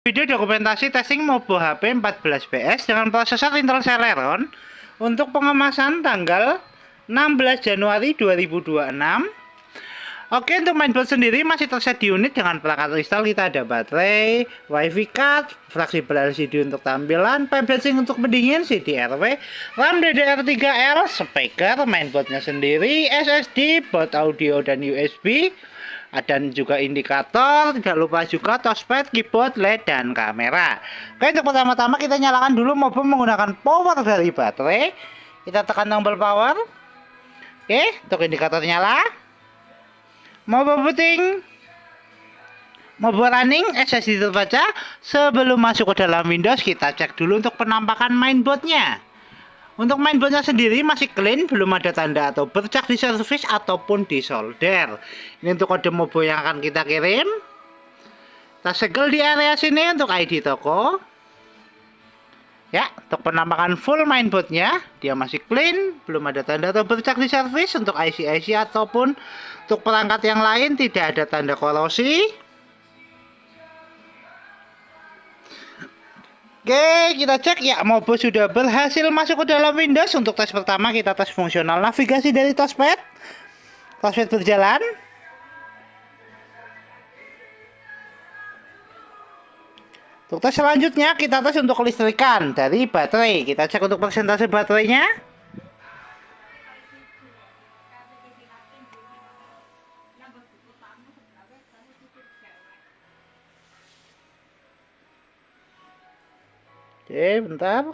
Video dokumentasi testing Mobo HP 14BS dengan prosesor Intel Celeron untuk pengemasan tanggal 16 Januari 2026. Oke, untuk mainboard sendiri masih tersedia di unit dengan perangkat install. Kita ada baterai, wifi card, fleksibel LCD untuk tampilan, pipe balancing untuk pendingin, CD-RW, RAM DDR3L, speaker, mainboardnya sendiri, SSD, board audio dan USB. Ada juga indikator, tidak lupa juga touchpad, keyboard, LED, dan kamera. Oke, untuk pertama-tama kita nyalakan dulu Mobo menggunakan power dari baterai. Kita tekan tombol power. Oke, untuk indikator nyala. Mobo booting, Mobo running, SSD terbaca. Sebelum masuk ke dalam Windows, kita cek dulu untuk penampakan mainboardnya. Untuk mainboardnya sendiri masih clean, belum ada tanda atau bercak di servis ataupun di solder. Ini untuk kode Mobo yang akan kita kirim. Kita segel di area sini untuk ID toko. Ya, untuk penampakan full mainboardnya, dia masih clean, belum ada tanda atau bercak di servis. Untuk IC-IC ataupun untuk perangkat yang lain tidak ada tanda korosi. Oke, kita cek ya, Mobo sudah berhasil masuk ke dalam Windows. Untuk tes pertama kita tes fungsional navigasi dari touchpad. Touchpad berjalan. Untuk tes selanjutnya kita tes untuk kelistrikan dari baterai. Kita cek untuk persentase baterainya. Oke, bentar.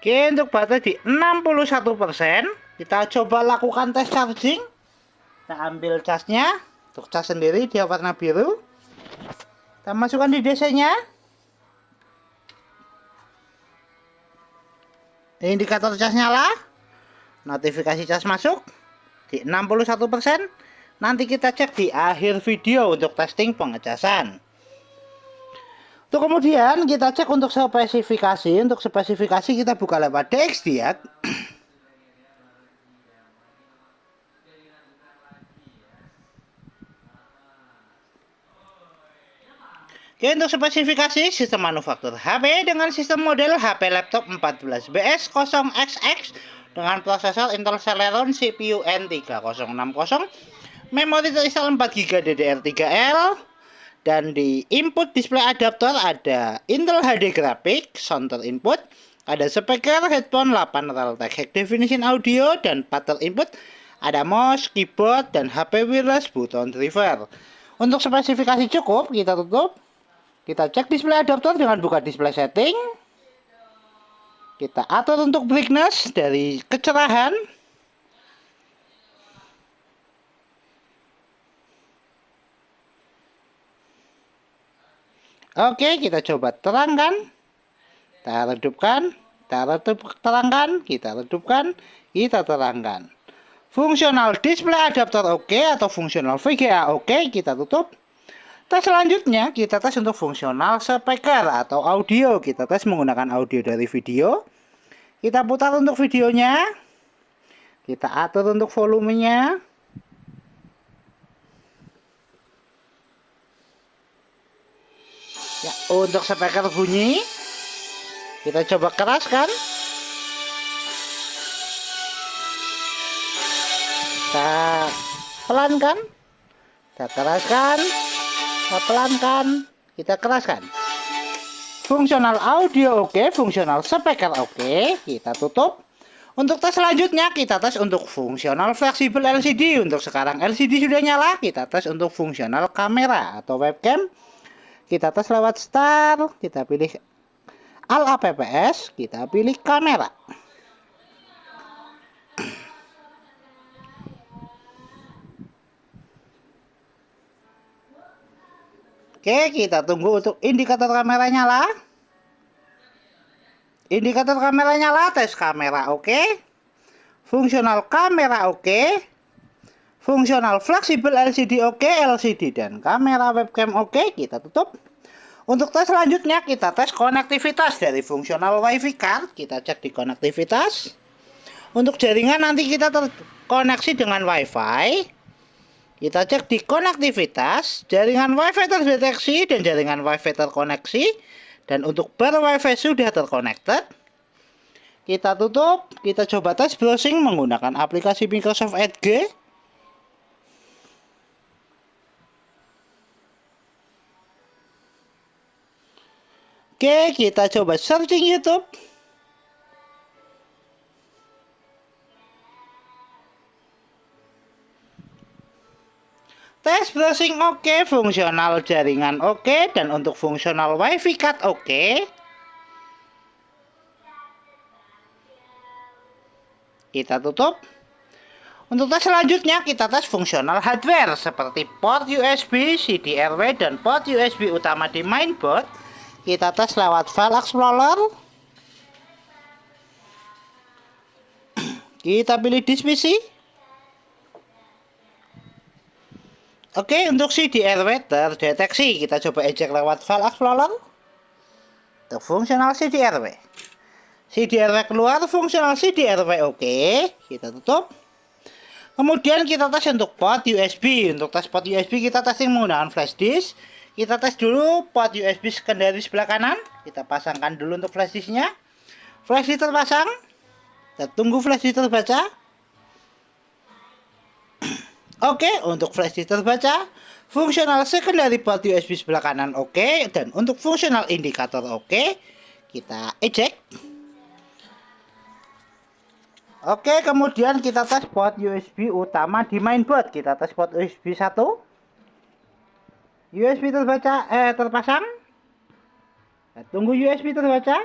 Oke, untuk baterai di 61%. Kita coba lakukan tes charging. Kita ambil casnya. Untuk cas sendiri dia warna biru. Kita masukkan di DC-nya. Indikator cas nyala. Notifikasi cas masuk di 61%. Nanti kita cek di akhir video untuk testing pengecasan. Untuk kemudian kita cek untuk spesifikasi. Untuk spesifikasi kita buka lewat DXD ya. Oke, untuk spesifikasi sistem manufaktur HP dengan sistem model HP laptop 14BS0XX dengan prosesor Intel Celeron CPU N3060, memori terinstall 4GB DDR3L, dan di input display adaptor ada Intel HD Graphics, sound input, ada speaker, headphone, 8 Realtek High Definition Audio, dan 4 input, ada mouse, keyboard, dan HP wireless button driver. Untuk spesifikasi cukup, kita tutup. Kita cek display adaptor dengan buka display setting. Kita atur untuk brightness dari kecerahan. Oke, kita coba terangkan. Kita redupkan. Terangkan. Kita redupkan. Kita terangkan. Fungsional display adaptor oke atau fungsional VGA oke. Kita tutup. Tes selanjutnya kita tes untuk fungsional speaker atau audio. Kita tes menggunakan audio dari video. Kita putar untuk videonya. Kita atur untuk volumenya. Ya, untuk speaker bunyi kita coba keraskan. Kita pelankan. Kita keraskan. Kita pelankan. Kita keraskan. Fungsional audio oke, fungsional speaker oke. Kita tutup. Untuk tes selanjutnya kita tes untuk fungsional fleksibel LCD. Untuk sekarang LCD sudah nyala. Kita tes untuk fungsional kamera atau webcam. Kita tes lewat start. Kita pilih Alt APPS. Kita pilih kamera. Oke, kita tunggu untuk indikator kamera nyala. Indikator kamera nyala, tes kamera oke. Fungsional kamera oke. Fungsional fleksibel LCD oke, LCD dan kamera webcam oke. Kita tutup. Untuk tes selanjutnya kita tes konektivitas dari fungsional WiFi card. Kita cek di konektivitas. Untuk jaringan nanti kita terkoneksi dengan WiFi. Kita cek di konektivitas, jaringan WiFi terdeteksi dan jaringan WiFi terkoneksi. Dan untuk bar WiFi sudah terconnected. Kita tutup, kita coba tes browsing menggunakan aplikasi Microsoft Edge. Oke, kita coba searching YouTube. Tes browsing oke, fungsional jaringan oke, dan untuk fungsional WiFi card oke. Kita tutup. Untuk tes selanjutnya kita tes fungsional hardware seperti port USB, CDRW, dan port USB utama di mainboard. Kita tes lewat File Explorer. Kita pilih disk PC. Oke, untuk CDRW terdeteksi. Kita coba ejek lewat File Explorer. Untuk fungsional CDRW. CDRW keluar, fungsional CDRW oke. Kita tutup. Kemudian kita tes untuk port USB. Untuk tes port USB kita testing menggunakan flash disk. Kita tes dulu port USB secondary sebelah kanan. Kita pasangkan dulu untuk flash disknya. Flash disk terpasang. Kita tunggu flash disk terbaca. Oke, untuk flash disk terbaca. Fungsional secondary port USB sebelah kanan oke. Dan untuk fungsional indikator oke. Kita eject. Oke, kemudian kita tes port USB utama di mainboard. Kita tes port USB 1. USB terpasang. Kita tunggu USB terbaca.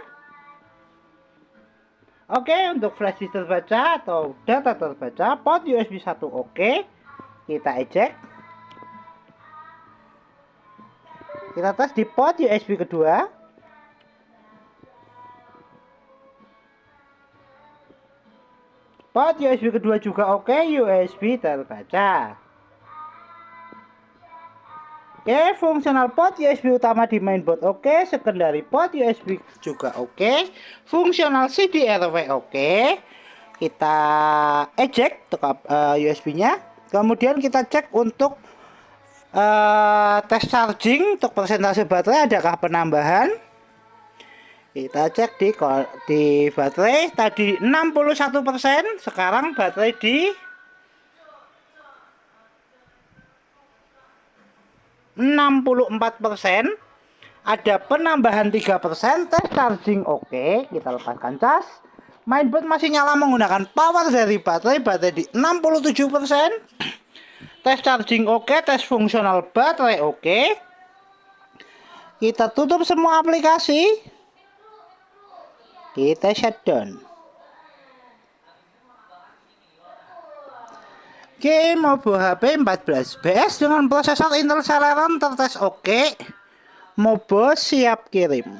Oke, untuk flash disk terbaca atau data terbaca, port USB 1 oke. Kita eject. Kita tes di port USB kedua. Port USB kedua juga oke, USB terbaca. Oke, fungsional port USB utama di mainboard oke, secondary port USB juga oke, fungsional CDRW oke. Kita eject USB-nya. Kemudian kita cek untuk tes charging untuk persentase baterai adakah penambahan. Kita cek di baterai tadi 61%, sekarang baterai di 64%. Ada penambahan 3%. Tes charging oke. Kita lepaskan cas. Mainboard masih nyala menggunakan power dari baterai di 67%. Tes charging oke. Tes fungsional baterai oke. Kita tutup semua aplikasi. Kita shutdown. Oke, Mobo HP 14BS dengan prosesor Intel Celeron tertes oke. Mobo siap kirim.